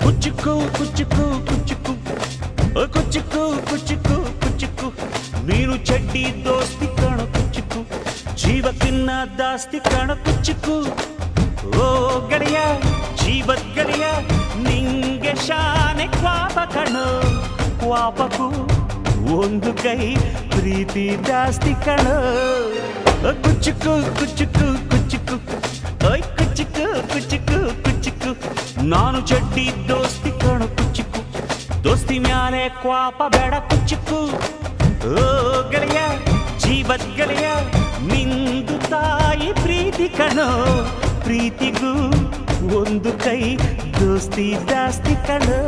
ಕುಚ್ಚುಕು ಕುಚ್ಚುಕು ಕುಚ್ಚುಕು ಕುಚ್ಚುಕು ಕುಚ್ಚುಕು ಕುಚ್ಚುಕು ನೀನು ಚಡ್ಡಿ ದೋಸ್ತಿ ಕಾಣ ಕುಚ್ಚುಕು ಜೀವಕ್ಕಿನ್ನ ದಾಸ್ತಿ ಕಾಣ ಕುಚ್ಚುಕು ಓ ಗೆಳೆಯ ಜೀವದ್ ಗೆಳೆಯ ನಿಂಗೆ ಶಾನೆ ಕ್ವಾಪ ಕಣೋ ಕ್ವಾಪಕು ಒಂದು ಕೈ ಪ್ರೀತಿ ಜಾಸ್ತಿ ಕಣೋ ಕುಚ್ಚುಕು ಕುಚ್ಚುಕು ಕುಚ್ಚುಕು ಓಯ್ ಕುಚ್ಚುಕು ಕುಚ್ಚುಕು ಕುಚ್ಚುಕು ನಾನು ಚಡ್ಡಿ ದೋಸ್ತಿ ಕಾಣು ಕುಚ್ಚುಕು ದೋಸ್ತಿ ಮ್ಯಾಲೆ ಕ್ವಾಪ ಬೇಡ ಕುಚ್ಚುಕು ಓ ಗೆಳೆಯ ಜೀವದ್ ಗೆಳೆಯ ನಿಂದು ತಾಯಿ ಪ್ರೀತಿ ಕಣೋ ಪ್ರೀತಿಗೂ ಒಂದು ಕೈ ದೋಸ್ತಿ ಜಾಸ್ತಿ ಕಣೋ